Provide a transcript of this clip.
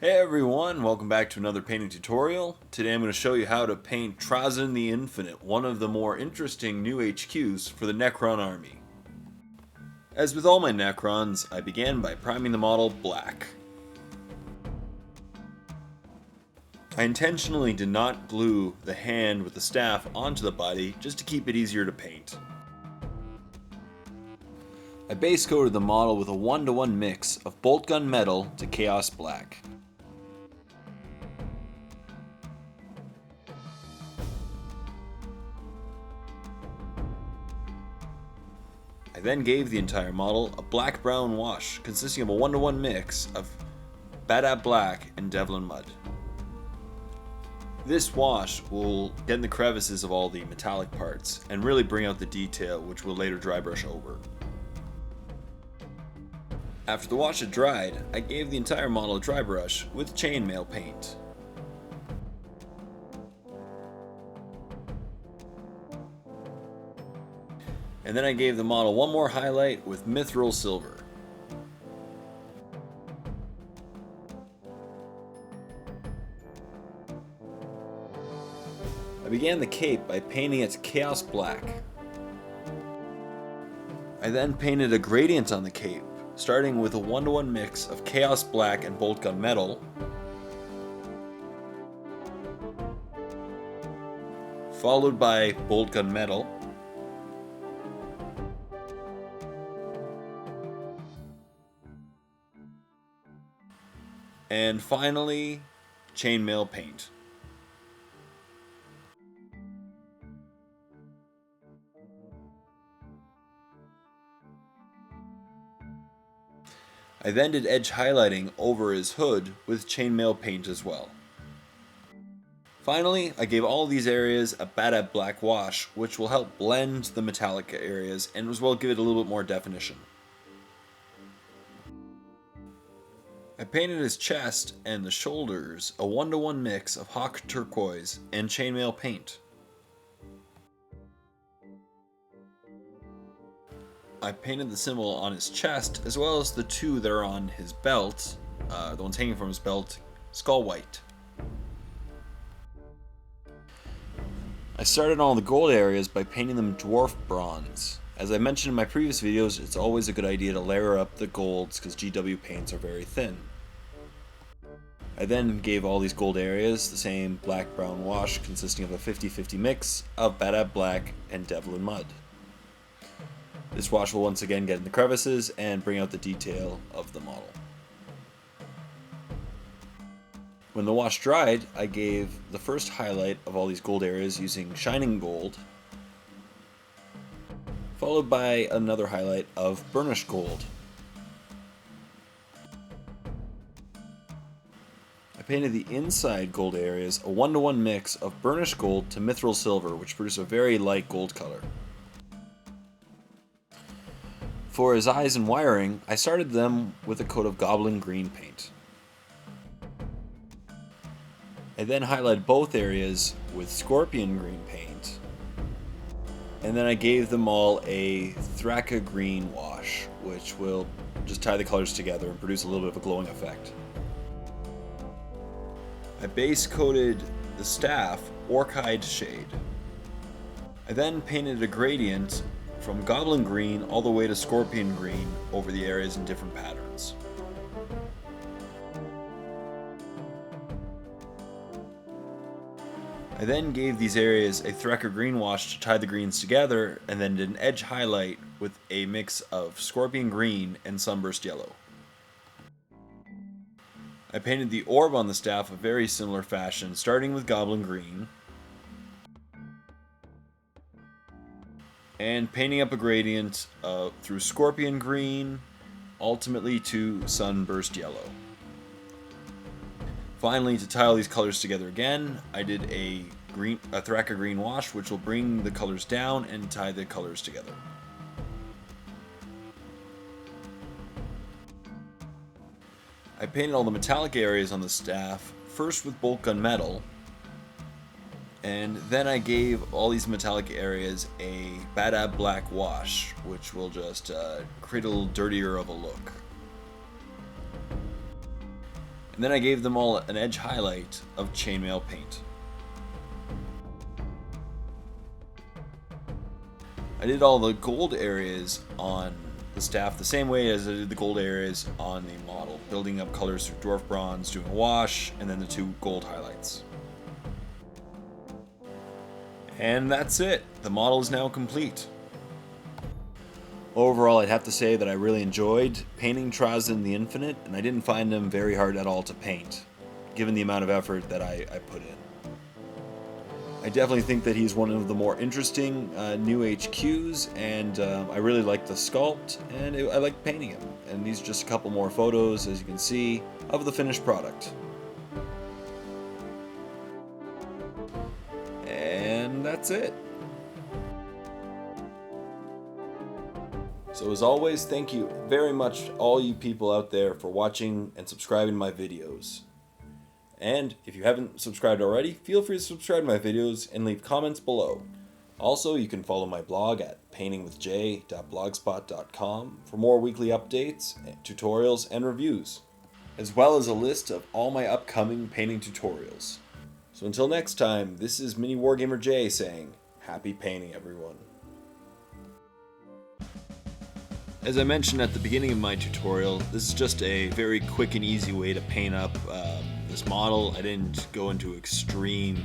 Hey everyone, welcome back to another painting tutorial. Today I'm going to show you how to paint Trazyn the Infinite, one of the more interesting new HQs for the Necron Army. As with all my Necrons, I began by priming the model black. I intentionally did not glue the hand with the staff onto the body just to keep it easier to paint. I base coated the model with a 1-to-1 mix of bolt gun metal to chaos black. I then gave the entire model a black-brown wash consisting of a 1-to-1 mix of Badab Black and Devlin Mud. This wash will get in the crevices of all the metallic parts and really bring out the detail, which we'll later dry brush over. After the wash had dried, I gave the entire model a dry brush with chainmail paint. And then I gave the model one more highlight with mithril silver. I began the cape by painting it chaos black. I then painted a gradient on the cape, starting with a 1-to-1 mix of chaos black and bolt gun metal, followed by bolt gun metal, and finally, chainmail paint. I then did edge highlighting over his hood with chainmail paint as well. Finally, I gave all these areas a Badab Black wash, which will help blend the metallic areas and as well give it a little bit more definition. I painted his chest and the shoulders a 1-to-1 mix of Hawk Turquoise and chainmail paint. I painted the symbol on his chest as well as the two that are on his belt, the ones hanging from his belt, skull white. I started on all the gold areas by painting them dwarf bronze. As I mentioned in my previous videos, it's always a good idea to layer up the golds because GW paints are very thin. I then gave all these gold areas the same black-brown wash consisting of a 50-50 mix of Badab Black and Devlin Mud. This wash will once again get in the crevices and bring out the detail of the model. When the wash dried, I gave the first highlight of all these gold areas using shining gold, followed by another highlight of burnished gold. I painted the inside gold areas a 1-to-1 mix of burnished gold to mithril silver, which produced a very light gold color. For his eyes and wiring, I started them with a coat of goblin green paint. I then highlighted both areas with scorpion green paint, and then I gave them all a Thraka green wash, which will just tie the colors together and produce a little bit of a glowing effect. I base coated the staff Orchide shade. I then painted a gradient from goblin green all the way to scorpion green over the areas in different patterns. I then gave these areas a Thraka green wash to tie the greens together and then did an edge highlight with a mix of scorpion green and sunburst yellow. I painted the orb on the staff a very similar fashion, starting with goblin green, and painting up a gradient through scorpion green, ultimately to sunburst yellow. Finally, to tie all these colors together again, I did a Thraka green wash, which will bring the colors down and tie the colors together. I painted all the metallic areas on the staff, first with bolt gun metal, and then I gave all these metallic areas a Badab Black wash, which will just create a little dirtier of a look. And then I gave them all an edge highlight of chainmail paint. I did all the gold areas on the staff the same way as I did the gold areas on the model, building up colors through dwarf bronze, doing a wash, and then the 2 gold highlights. And that's it. The model is now complete. Overall, I'd have to say that I really enjoyed painting Trazyn the Infinite, and I didn't find him very hard at all to paint, given the amount of effort that I put in. I definitely think that he's one of the more interesting new HQs, and I really like the sculpt, and I like painting him. And these are just a couple more photos, as you can see, of the finished product. And that's it. So as always, thank you very much all you people out there for watching and subscribing to my videos. And if you haven't subscribed already, feel free to subscribe to my videos and leave comments below. Also, you can follow my blog at paintingwithj.blogspot.com for more weekly updates, tutorials, and reviews, as well as a list of all my upcoming painting tutorials. So until next time, this is Mini Wargamer J saying, happy painting everyone. As I mentioned at the beginning of my tutorial, this is just a very quick and easy way to paint up this model. I didn't go into extreme